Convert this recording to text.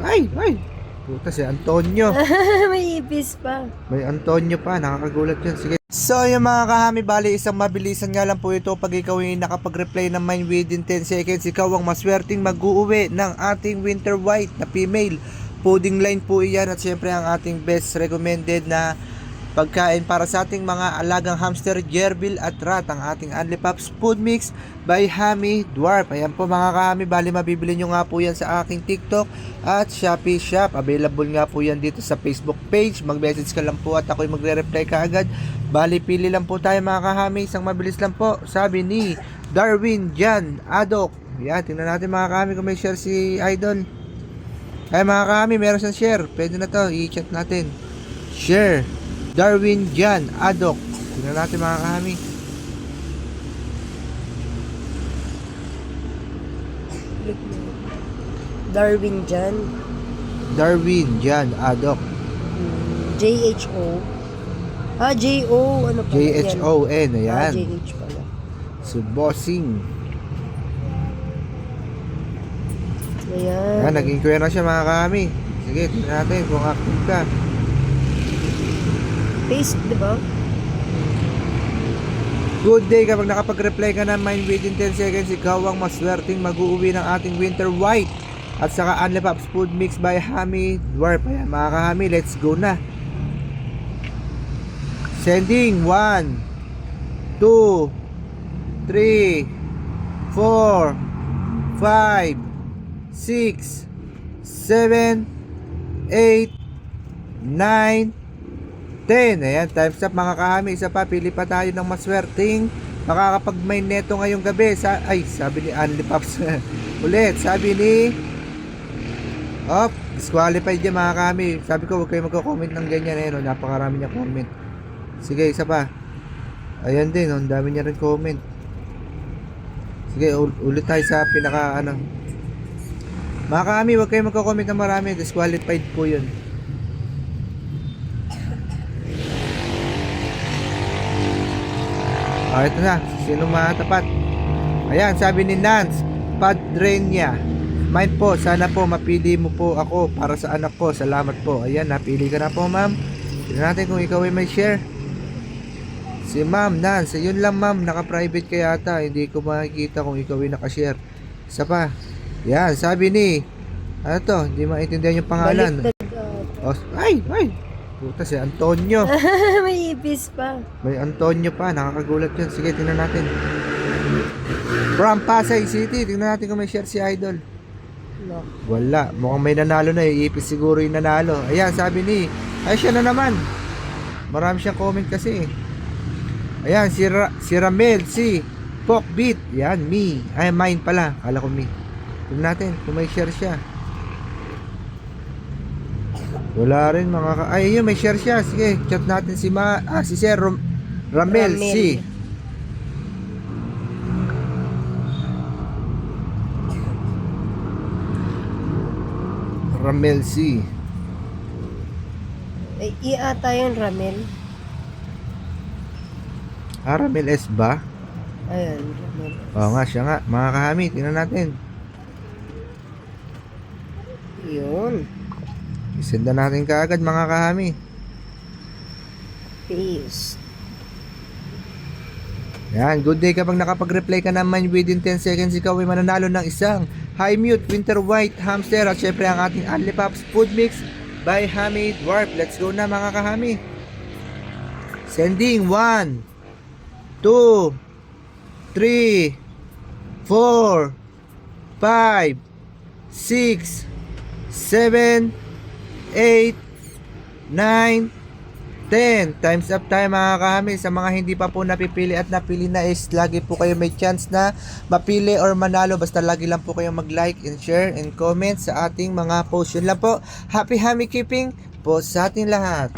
Ay! Puta si Antonio. May ipis pa. May Antonio pa, nakakagulat yun. Sige. So yung mga kahami, bali isang mabilisan nga lang po ito. Pag ikaw ay nakapag-reply ng mine within 10 seconds, ikaw ang maswerteng mag-uuwi ng ating winter white na female. Pudding line po iyan, at syempre ang ating best recommended na pagkain para sa ating mga alagang hamster, gerbil at rat, ang ating Only Pops Food Mix by Hami Dwarf. Ayan po mga kahami, bali mabibili nyo nga po yan sa aking TikTok at Shopee Shop. Available nga po yan dito sa Facebook page. Mag-message ka lang po at ako'y magre-reply ka agad. Bali pili lang po tayo mga kahami, isang mabilis lang po. Sabi ni Darwin Jan Adok. Yan, tingnan natin mga kahami kung may share si Idol. Ay mga kahami, meron siyang share. Pwede na to, i-chat natin. Share Darwin Jan Adok. Tingnan natin mga kahami. Darwin Jan. Darwin Jan Adok. J-H-O. J-O. Ano pala yan? J-H-O-N. Ayan. J-H pala. So, bossing. Ayan. Ayan, nag-inquire na siya mga kahami. Sige, tingnan natin kung active ka. Paste, di ba? Good day, kapag nakapag-reply ka na mine within 10 seconds, ikaw ang maswerteng mag-uuwi ng ating winter white at saka Only Pops Food Mix by Hami Dwarf. Ayan mga kahami, let's go na. Sending 1 2 3 4 5 6 7 8 9 10. Ayan, time's up mga kahami. Isa pa, pili pa tayo ng maswerteng makakapag-mine neto ngayong gabi. Sabi ni Only Pops. Ulit, sabi ni disqualified yan mga kahami. Sabi ko, huwag kayo magko-comment ng ganyan. Ayan, napakarami niya comment. Sige, isa pa. Ayan din, ang dami niya rin comment. Sige, ulit tayo sa pinaka mga kahami, huwag kayo magko-comment ng marami. Disqualified po yun. Ito na, sino matapat? Ayan, sabi ni Nance Padrenya, mine po, sana po mapili mo po ako para sa anak ko. Salamat po. Ayan, napili ka na po ma'am. Tignan natin kung ikaw ay may share. Si ma'am Nance, yun lang ma'am, naka-private ka yata. Hindi ko makikita kung ikaw ay naka-share. Isa pa. Yan, sabi ni ano to, hindi maintindihan yung pangalan. Ay! Puta si Antonio. May ipis pa. May Antonio pa, nakakagulat yun. Sige, tingnan natin. From Pasay City, tingnan natin kung may share si Idol. No. Wala, mukhang may nanalo na. Iipis siguro yung nanalo. Ayan, sabi ni siya na naman. Marami siyang comment kasi. Ayan, si Ramel, si Pokbeat. Yan, me. Ay, mine pala. Kala ko me. Tingnan natin kung may share siya. Wala rin mga yun, may share siya. Sige, chat natin si Sir Ramel C. Ramel C. Ata yun, Ramel. Ramel S ba? Ayan, Ramel. Oo nga, siya nga. Mga kahami, tingnan natin. Yun. Isenda natin kaagad mga kahami. Peace. Yan, good day, kapag nakapag-reply ka naman within 10 seconds, ikaw ay mananalo ng isang high mute winter white hamster at syempre ang ating Only Pops Food Mix by Hami Dwarf. Let's go na mga kahami. Sending 1 2 3 4 5 6 7 8 9 10. Time's up tayo mga kahami. Sa mga hindi pa po napipili at napili na is lagi po kayo may chance na mapili or manalo. Basta lagi lang po kayo mag-like and share and comment sa ating mga post. Yun lang po. Happy Hami keeping po sa ating lahat.